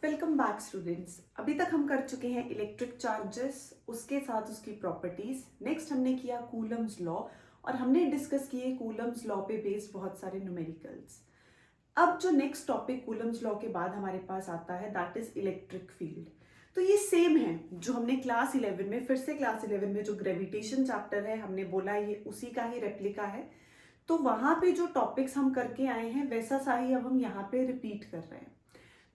Welcome back students. अभी तक हम कर चुके हैं इलेक्ट्रिक चार्जेस, उसके साथ उसकी प्रॉपर्टीज। नेक्स्ट हमने किया कूलम्स लॉ और हमने डिस्कस किए कूलम्स लॉ पे बेस्ड बहुत सारे न्यूमेरिकल्स। अब जो नेक्स्ट टॉपिक कूलम्स लॉ के बाद हमारे पास आता है दैट इज इलेक्ट्रिक फील्ड। तो ये सेम है जो हमने क्लास 11 में, फिर से क्लास 11 में जो ग्रेविटेशन चैप्टर है हमने बोला ये उसी का ही रेप्लिका है। तो वहां पे जो टॉपिक्स हम करके आए हैं वैसा सा ही अब हम यहाँ पे रिपीट कर रहे हैं।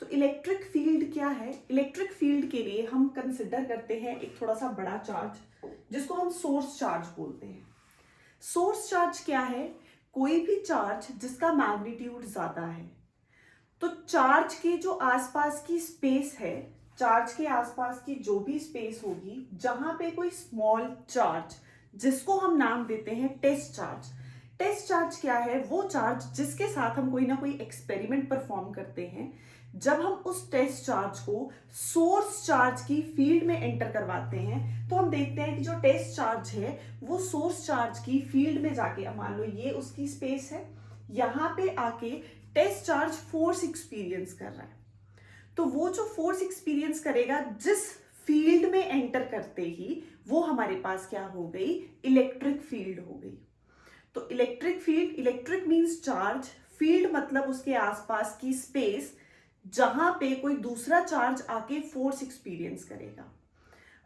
तो इलेक्ट्रिक फील्ड क्या है? इलेक्ट्रिक फील्ड के लिए हम कंसिडर करते हैं एक थोड़ा सा बड़ा चार्ज जिसको हम सोर्स चार्ज बोलते हैं। सोर्स चार्ज क्या है? कोई भी चार्ज जिसका मैग्नीट्यूड ज्यादा है। तो चार्ज के जो आसपास की स्पेस है, चार्ज के आसपास की जो भी स्पेस होगी जहां पे कोई स्मॉल चार्ज, जिसको हम नाम देते हैं टेस्ट चार्ज। टेस्ट चार्ज क्या है? वो चार्ज जिसके साथ हम कोई ना कोई एक्सपेरिमेंट परफॉर्म करते हैं। जब हम उस टेस्ट चार्ज को सोर्स चार्ज की फील्ड में एंटर करवाते हैं तो हम देखते हैं कि जो टेस्ट चार्ज है वो सोर्स चार्ज की फील्ड में जाके, अब मान लो ये उसकी स्पेस है, यहां पे आके टेस्ट चार्ज फोर्स एक्सपीरियंस कर रहा है। तो वो जो फोर्स एक्सपीरियंस करेगा जिस फील्ड में एंटर करते ही, वो हमारे पास क्या हो गई? इलेक्ट्रिक फील्ड हो गई। तो electric field, electric means charge, field मतलब उसके आसपास की स्पेस जहां पे कोई दूसरा चार्ज आके फोर्स एक्सपीरियंस करेगा।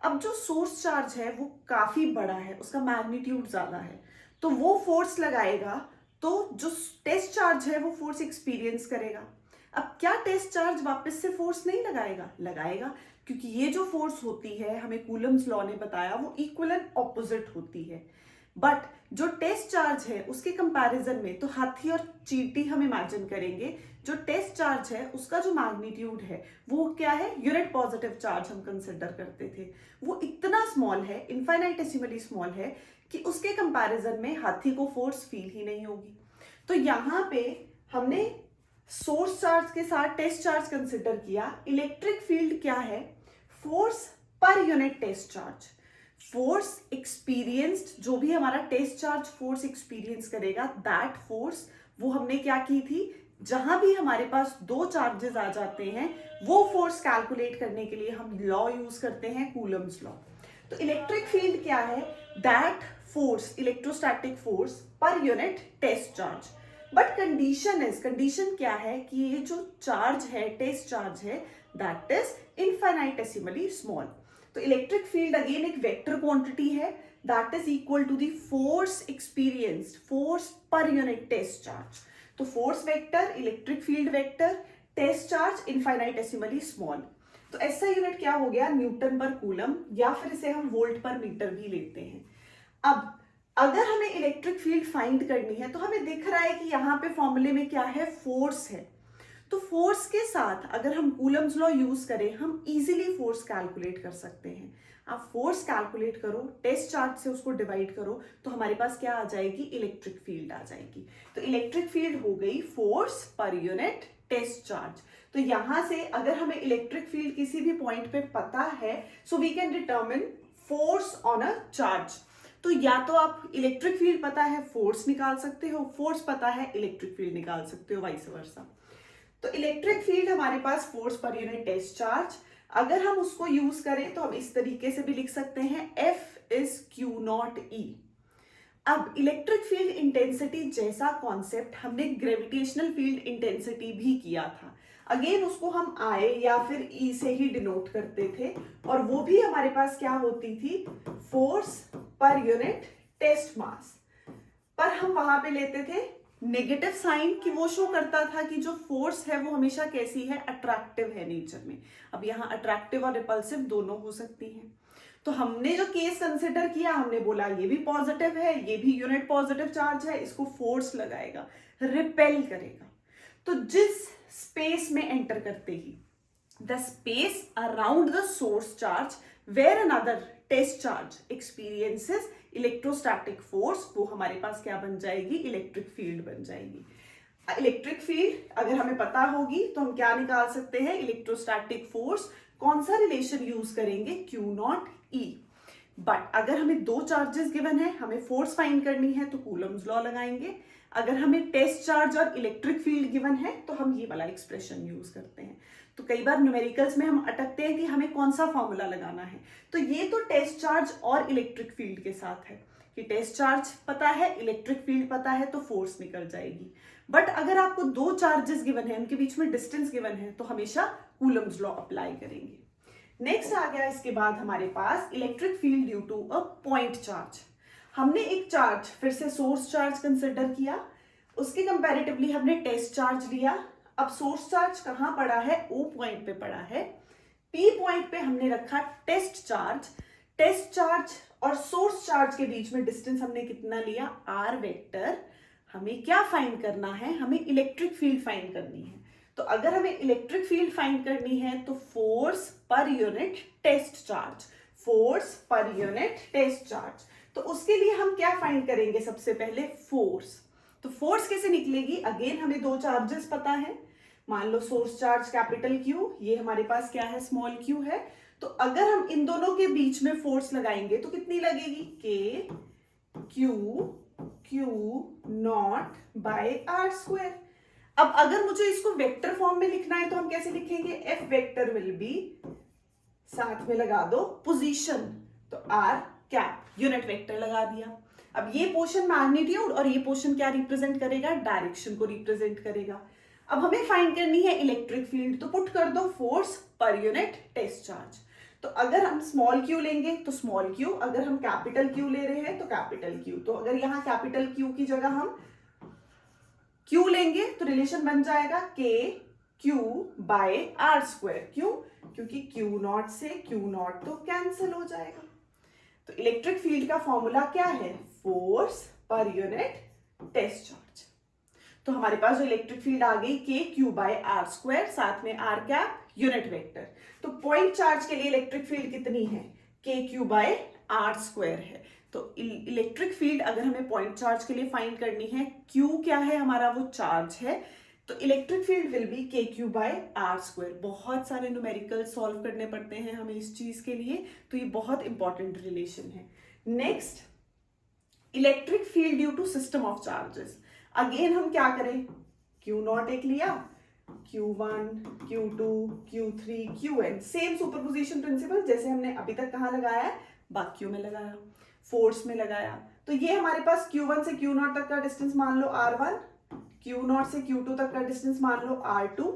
अब जो सोर्स चार्ज है वो काफी बड़ा है, उसका मैग्नीट्यूड ज्यादा है, तो वो फोर्स लगाएगा तो जो टेस्ट चार्ज है वो फोर्स एक्सपीरियंस करेगा। अब क्या टेस्ट चार्ज वापस से फोर्स नहीं लगाएगा? लगाएगा, क्योंकि ये जो फोर्स होती है हमें कूलम्स लॉ ने बताया वो इक्वल एंड ऑपोजिट होती है। बट जो टेस्ट चार्ज है उसके कंपैरिजन में, तो हाथी और चींटी हम इमेजिन करेंगे, जो टेस्ट चार्ज है उसका जो मैग्नीट्यूड है वो क्या है? यूनिट पॉजिटिव चार्ज हम कंसिडर करते थे। वो इतना स्मॉल है, इनफाइनाइटेसिमली स्मॉल है कि उसके कंपैरिजन में हाथी को फोर्स फील ही नहीं होगी। तो यहां पे हमने सोर्स चार्ज के साथ टेस्ट चार्ज कंसिडर किया। इलेक्ट्रिक फील्ड क्या है? फोर्स पर unit test charge. Force experienced, जो भी हमारा टेस्ट चार्ज फोर्स एक्सपीरियंस करेगा, दैट फोर्स, वो हमने क्या की थी? जहां भी हमारे पास दो चार्जेस आ जाते हैं वो फोर्स कैलकुलेट करने के लिए हम लॉ यूज करते हैं कूलम्स लॉ। तो इलेक्ट्रिक फील्ड क्या है? दैट फोर्स, इलेक्ट्रोस्टैटिक फोर्स पर unit test charge. But condition क्या है कि ये जो चार्ज है, टेस्ट चार्ज है, दैट इज इनफाइनाइटेसिमली स्मॉल। तो इलेक्ट्रिक फील्ड अगेन एक वेक्टर क्वांटिटी है, that is equal to the force experienced, force पर यूनिट टेस्ट चार्ज। तो force vector, electric field vector, test charge infinitesimally small. तो ऐसा unit क्या हो गया? न्यूटन पर कूलम, या फिर इसे हम वोल्ट पर मीटर भी लेते हैं। अब अगर हमें इलेक्ट्रिक फील्ड फाइंड करनी है तो हमें दिख रहा है कि यहां पे फॉर्मूले में क्या है? फोर्स है। तो फोर्स के साथ अगर हम कूलम्स लॉ यूज करें हम इजीली फोर्स कैलकुलेट कर सकते हैं। आप फोर्स कैलकुलेट करो, टेस्ट चार्ज से उसको डिवाइड करो, तो हमारे पास क्या आ जाएगी? इलेक्ट्रिक फील्ड आ जाएगी। तो इलेक्ट्रिक फील्ड हो गई फोर्स पर यूनिट टेस्ट चार्ज। तो यहां से अगर हमें इलेक्ट्रिक फील्ड किसी भी पॉइंट पे पता है, so we can determine force on a charge. तो या तो आप इलेक्ट्रिक फील्ड पता है फोर्स निकाल सकते हो, फोर्स पता है इलेक्ट्रिक फील्ड निकाल सकते हो, वाइस वर्सा। तो इलेक्ट्रिक फील्ड हमारे पास फोर्स पर यूनिट टेस्ट चार्ज, अगर हम उसको यूज करें तो हम इस तरीके से भी लिख सकते हैं, F इज क्यू नॉट ई। अब इलेक्ट्रिक फील्ड इंटेंसिटी जैसा कॉन्सेप्ट हमने ग्रेविटेशनल फील्ड इंटेंसिटी भी किया था। अगेन उसको हम I या फिर E से ही डिनोट करते थे, और वो भी हमारे पास क्या होती थी? फोर्स पर यूनिट टेस्ट मास। पर हम वहां पे लेते थे नेगेटिव साइन, कि वो शो करता था कि जो फोर्स है वो हमेशा कैसी है? अट्रैक्टिव है नेचर में। अब यहाँ अट्रैक्टिव और रिपल्सिव दोनों हो सकती हैं। तो हमने जो केस कंसिडर किया, हमने बोला ये भी पॉजिटिव है, ये भी यूनिट पॉजिटिव चार्ज है, इसको फोर्स लगाएगा, रिपेल करेगा। तो जिस स्पेस में एंटर करते ही, the space around the source charge where another test charge experiences electrostatic force, वो हमारे पास क्या बन जाएगी? इलेक्ट्रिक फील्ड बन जाएगी। इलेक्ट्रिक फील्ड अगर हमें पता होगी तो हम क्या निकाल सकते हैं? Electrostatic force. कौन सा रिलेशन यूज करेंगे? Q not E. बट अगर हमें दो चार्जेस गिवन है, हमें फोर्स फाइंड करनी है, तो कूलम्स लॉ लगाएंगे। अगर हमें टेस्ट चार्ज और इलेक्ट्रिक फील्ड गिवन है तो हम ये वाला एक्सप्रेशन यूज करते हैं। तो कई बार न्यूमेरिकल्स में हम अटकते हैं कि हमें कौन सा फॉर्मूला लगाना है। तो ये तो टेस्ट चार्ज और इलेक्ट्रिक फील्ड के साथ है कि टेस्ट चार्ज पता है, इलेक्ट्रिक फील्ड पता है, तो फोर्स निकल जाएगी। बट अगर आपको दो चार्जेस गिवन है, उनके बीच में डिस्टेंस गिवन है, तो हमेशा कूलम्स लॉ अप्लाई करेंगे। नेक्स्ट आ गया इसके बाद हमारे पास electric field due to a point charge. हमने एक चार्ज फिर से सोर्स चार्ज कंसिडर किया, उसके कंपैरेटिवली हमने टेस्ट चार्ज लिया। अब सोर्स चार्ज कहां पड़ा है? O पॉइंट पे पड़ा है। P पॉइंट पे हमने रखा टेस्ट चार्ज। टेस्ट चार्ज और सोर्स चार्ज के बीच में डिस्टेंस हमने कितना लिया? R vector. हमें क्या फाइंड करना है? हमें इलेक्ट्रिक फील्ड फाइंड करनी है। तो अगर हमें इलेक्ट्रिक फील्ड फाइंड करनी है तो फोर्स पर यूनिट टेस्ट चार्ज, फोर्स पर यूनिट टेस्ट चार्ज। तो उसके लिए हम क्या फाइंड करेंगे? सबसे पहले फोर्स। तो फोर्स कैसे निकलेगी? अगेन हमें दो चार्जेस पता है। मान लो सोर्स चार्ज कैपिटल Q, ये हमारे पास क्या है? स्मॉल q है। तो अगर हम इन दोनों के बीच में फोर्स लगाएंगे तो कितनी लगेगी? K Q naught by R square. अब अगर मुझे इसको वेक्टर फॉर्म में लिखना है तो हम कैसे लिखेंगे? F वेक्टर विल बी, साथ में लगा दो पोजीशन, तो R कैप यूनिट वेक्टर लगा दिया। अब ये पोर्शन मैग्नीट्यूड और ये पोर्शन क्या रिप्रेजेंट करेगा? डायरेक्शन को रिप्रेजेंट करेगा। अब हमें फाइंड करनी है इलेक्ट्रिक फील्ड, तो पुट कर दो फोर्स पर यूनिट टेस्ट चार्ज। तो अगर हम स्मॉल q लेंगे तो स्मॉल q, अगर हम कैपिटल Q ले रहे हैं तो कैपिटल Q। तो अगर यहाँ कैपिटल Q की जगह हम Q लेंगे तो रिलेशन बन जाएगा K Q by R square. क्यों? क्योंकि Q नॉट से Q नॉट तो कैंसिल हो जाएगा। तो इलेक्ट्रिक फील्ड का फॉर्मूला क्या है? फोर्स पर यूनिट टेस्ट चार्ज। तो हमारे पास जो इलेक्ट्रिक फील्ड आ गई K Q by R square, साथ में R कैप यूनिट वेक्टर। तो पॉइंट चार्ज के लिए इलेक्ट्रिक फील्ड कितनी है? K Q by R square है। तो इलेक्ट्रिक फील्ड अगर हमें पॉइंट चार्ज के लिए फाइंड करनी है, Q क्या है हमारा? वो चार्ज है। तो electric field will be K Q by R square. बहुत सारे न्यूमेरिकल सॉल्व करने पड़ते हैं हमें इस चीज के लिए, तो ये बहुत इंपॉर्टेंट रिलेशन है। Next, electric field due to system of charges. Again हम क्या करें? Q नॉट एक लिया, Q1 Q2 Q3 Qn, same superposition principle जैसे हमने अभी तक कहाँ लगाया है? बाकियों में लगाया, फोर्स में लगाया। तो ये हमारे पास Q1 से Q नॉट तक का डिस्टेंस मान लो R1, Q नॉट से Q2 तक का डिस्टेंस मान लो R2।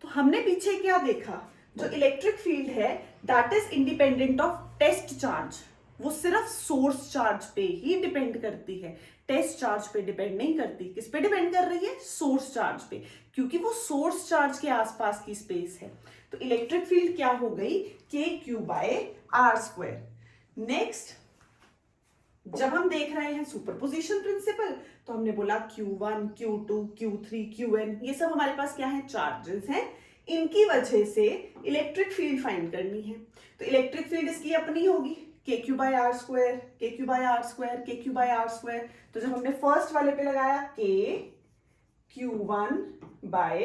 तो हमने पीछे क्या देखा? जो इलेक्ट्रिक फील्ड है that is independent of test charge, वो सिर्फ सोर्स चार्ज पे ही डिपेंड करती है, टेस्ट चार्ज पे डिपेंड नहीं करती। किस पे डिपेंड कर रही है? सोर्स चार्ज पे, क्योंकि वो सोर्स चार्ज के आसपास की स्पेस है। तो इलेक्ट्रिक फील्ड क्या हो गई? K Q by R square. Next, जब हम देख रहे हैं सुपरपोजिशन प्रिंसिपल, तो हमने बोला Q1 Q2 Q3 Qn, ये सब हमारे पास क्या है? चार्जेस हैं। इनकी वजह से इलेक्ट्रिक फील्ड फाइंड करनी है। तो इलेक्ट्रिक फील्ड इसकी अपनी होगी K Q by R square, K Q by R square, K Q by R square. तो जब हमने फर्स्ट वाले पे लगाया K Q1 by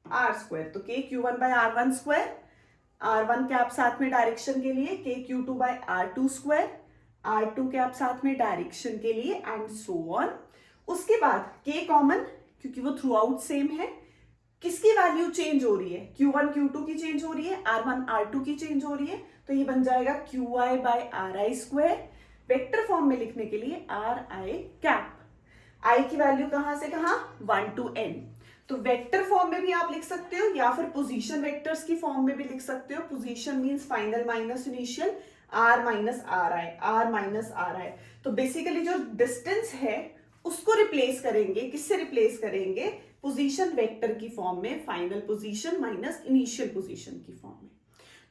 R square, तो K Q1 by R1 square, R1 cap साथ में डायरेक्शन के लिए K Q2 bye R2 square, R2 cap साथ में डायरेक्शन के लिए, एंड सो ऑन। उसके बाद K कॉमन, क्योंकि वो थ्रू आउट सेम है। किसकी वैल्यू चेंज हो रही है? Q1 Q2 की चेंज हो रही है, R1 R2 की चेंज हो रही है। तो ये बन जाएगा QI by RI square. Vector form में लिखने के लिए RI कैप। I की वैल्यू कहां से कहां? 1 to n। तो वेक्टर फॉर्म में भी आप लिख सकते हो या फिर पोजीशन वेक्टर्स की फॉर्म में भी लिख सकते हो। Position means final minus initial, R minus RI, R minus RI। तो बेसिकली जो डिस्टेंस है उसको रिप्लेस करेंगे, किससे रिप्लेस करेंगे? पोजीशन वेक्टर की फॉर्म में, final position minus initial position की फॉर्म में।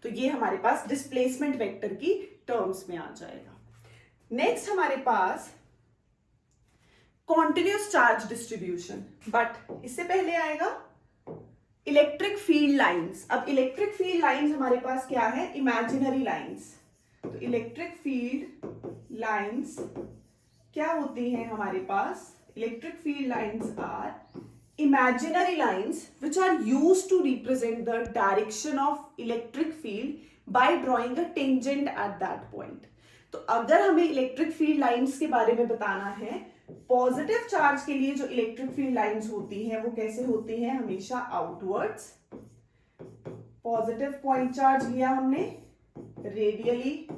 तो ये हमारे पास डिस्प्लेसमेंट वेक्टर की टर्म्स में आ जाएगा। नेक्स्ट हमारे पास कॉन्टिन्यूस चार्ज डिस्ट्रीब्यूशन, बट इससे पहले आएगा इलेक्ट्रिक फील्ड लाइंस। अब इलेक्ट्रिक फील्ड लाइंस हमारे पास क्या है? Imaginary lines. तो इलेक्ट्रिक फील्ड लाइंस क्या होती हैं हमारे पास? Electric field lines are imaginary lines which are used to represent the direction of electric field by drawing a tangent at that point। तो अगर हमें इलेक्ट्रिक फील्ड लाइंस के बारे में बताना है पॉजिटिव चार्ज के लिए जो इलेक्ट्रिक फील्ड लाइंस होती हैं वो कैसे होती हैं, हमेशा आउटवर्ड्स। पॉजिटिव पॉइंट चार्ज लिया हमने, रेडियली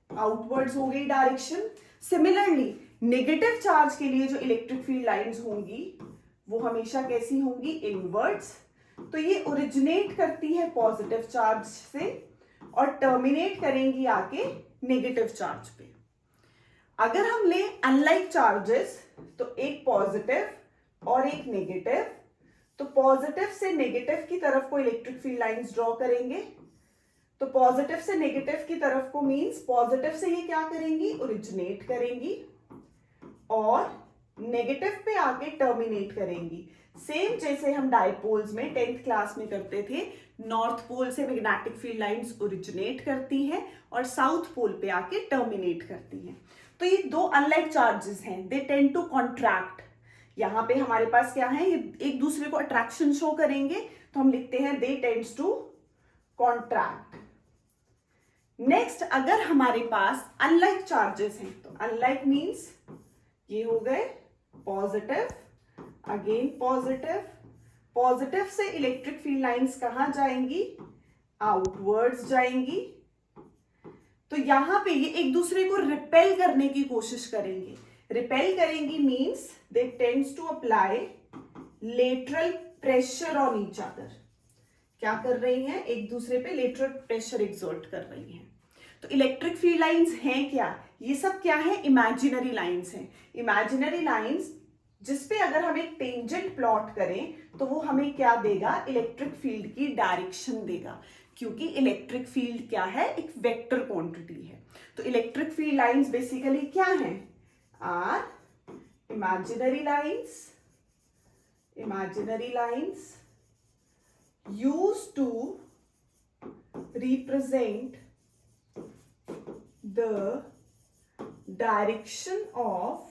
आउटवर्ड्स हो गई डायरेक्शन। सिमिलरली नेगेटिव चार्ज के लिए जो इलेक्ट्रिक फील्ड लाइंस होंगी वो हमेशा कैसी होंगी, इनवर्ड्स। तो ये ओरिजिनेट करती है पॉजिटिव चार्ज से और टर्मिनेट करेंगी आके नेगेटिव चार्ज पे। अगर हम ले अनलाइक चार्जेस, तो एक पॉजिटिव और एक नेगेटिव, तो पॉजिटिव से नेगेटिव की तरफ को इलेक्ट्रिक फील्ड लाइंस ड्रॉ करेंगे। तो पॉजिटिव से नेगेटिव की तरफ को मींस पॉजिटिव से ये क्या करेंगी, ओरिजिनेट करेंगी और नेगेटिव पे आके टर्मिनेट करेंगी। सेम जैसे हम डायपोल्स में 10th क्लास में करते थे, नॉर्थ पोल से मैग्नेटिक फील्ड लाइंस ओरिजिनेट करती हैं और साउथ पोल पे आके टर्मिनेट करती हैं। तो ये दो अनलाइक चार्जेस हैं, दे टेंड टू कॉन्ट्रैक्ट। यहाँ पे हमारे पास क्या है, ये एक दूसरे को अट्रैक्शन शो करेंगे, तो हम लिखते हैं दे टेंड्स टू कॉन्ट्रैक्ट। नेक्स्ट, अगर हमारे पास अनलाइक चार्जेस हैं, तो अनलाइक मीन्स ये हो गए पॉजिटिव, अगेन पॉजिटिव। पॉजिटिव से इलेक्ट्रिक फील्ड लाइंस कहां जाएंगी, आउटवर्ड्स जाएंगी। तो यहां पे ये एक दूसरे को रिपेल करने की कोशिश करेंगे। रिपेल करेंगी means they tends to apply lateral pressure on each other. क्या कर रही हैं, एक दूसरे पे लेटरल प्रेशर एक्सर्ट कर रही हैं। तो इलेक्ट्रिक फील्ड लाइंस हैं क्या, ये सब क्या है, इमेजिनरी लाइंस हैं। इमेजिनरी लाइंस जिसपे अगर हम एक टेंजेंट प्लॉट करें तो वो हमें क्या देगा, इलेक्ट्रिक फील्ड की डायरेक्शन देगा, क्योंकि इलेक्ट्रिक फील्ड क्या है, एक वेक्टर क्वांटिटी है। तो इलेक्ट्रिक फील्ड लाइंस बेसिकली क्या हैं, are imaginary lines used to represent the direction of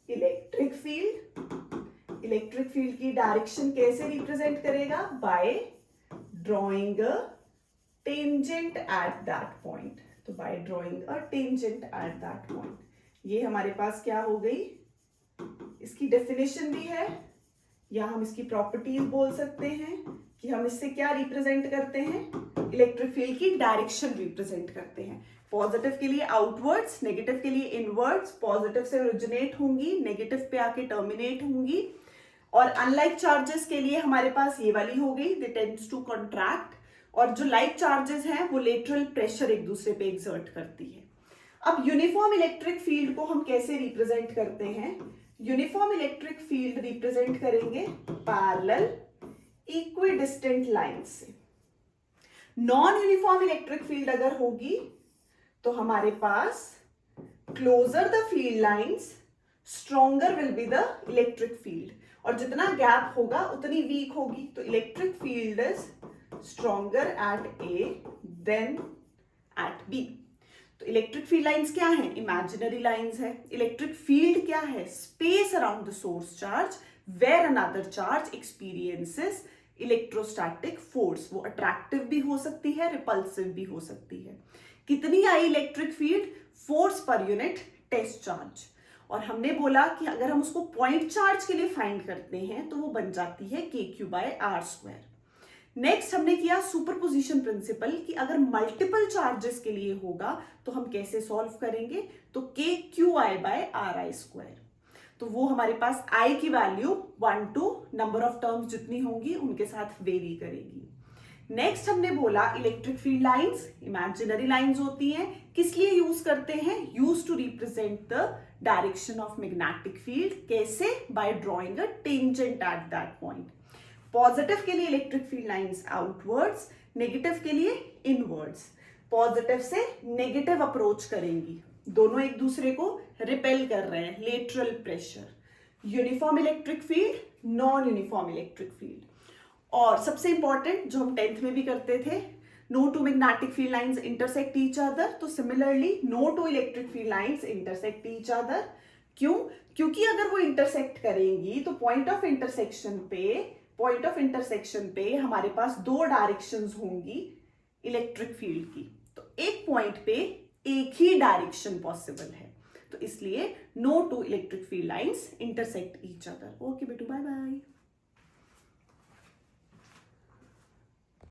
electric field की डायरेक्शन कैसे रिप्रेजेंट करेगा, by drawing a tangent at that point. तो by drawing a tangent at that point, ये हमारे पास क्या हो गई, इसकी डेफिनेशन भी है, या हम इसकी प्रॉपर्टीज बोल सकते हैं कि हम इससे क्या रिप्रेजेंट करते हैं, इलेक्ट्रिक फील्ड की डायरेक्शन रिप्रेजेंट करते हैं। पॉजिटिव के लिए आउटवर्ड्स, नेगेटिव के लिए इनवर्ड्स। पॉजिटिव से ओरिजिनेट होंगी, नेगेटिव पे आके टर्मिनेट होंगी। और अनलाइक चार्जेस के लिए हमारे पास ये वाली हो गई, दे टेंड्स टू कॉन्ट्रैक्ट। और जो लाइक चार्जेस हैं वो लेटरल प्रेशर एक दूसरे पे एक्सर्ट करती है। अब यूनिफॉर्म इलेक्ट्रिक फील्ड को हम कैसे रिप्रेजेंट करते हैं, यूनिफॉर्म इलेक्ट्रिक फील्ड रिप्रेजेंट करेंगे पैरेलल इक्विडिस्टेंट लाइंस से। नॉन यूनिफॉर्म इलेक्ट्रिक फील्ड अगर होगी तो हमारे पास closer the field lines stronger will be the electric field, और जितना गैप होगा उतनी वीक होगी। तो electric field is stronger at A than at B. तो इलेक्ट्रिक फील्ड लाइंस क्या है, इमेजिनरी लाइंस है। इलेक्ट्रिक फील्ड क्या है, space around the source charge where another charge experiences electrostatic force. वो अट्रैक्टिव भी हो सकती है, रिपल्सिव भी हो सकती है। कितनी आई इलेक्ट्रिक फील्ड, फोर्स पर यूनिट टेस्ट चार्ज। और हमने बोला कि अगर हम उसको पॉइंट चार्ज के लिए फाइंड करते हैं तो वो बन जाती है KQ/R²। नेक्स्ट हमने किया सुपरपोजिशन प्रिंसिपल, कि अगर मल्टीपल चार्जेस के लिए होगा तो हम कैसे सॉल्व करेंगे, तो KQi/Ri²। तो वो हमारे पास i की value 1 to number of terms जितनी होंगी उनके साथ वेरी करेगी। नेक्स्ट हमने बोला electric field lines imaginary lines होती हैं, किस लिए यूज करते हैं, use to represent the direction of magnetic field. कैसे, by drawing a tangent at that point. Positive के लिए electric field lines outwards, negative के लिए इनवर्ड्स। पॉजिटिव से नेगेटिव अप्रोच करेंगी, दोनों एक दूसरे को रिपेल कर रहे हैं, lateral pressure. Uniform electric field, non uniform electric field. और सबसे इंपॉर्टेंट जो हम 10th में भी करते थे, no two magnetic field lines intersect each other. तो similarly no two electric field lines intersect each other. क्यों, क्योंकि अगर वो इंटरसेक्ट करेंगी तो पॉइंट ऑफ इंटरसेक्शन पे हमारे पास दो डायरेक्शंस होंगी इलेक्ट्रिक फील्ड की। तो एक पॉइंट पे एक ही डायरेक्शन पॉसिबल है, तो इसलिए no two electric field lines intersect each other. Okay बेटू, बाय बाय।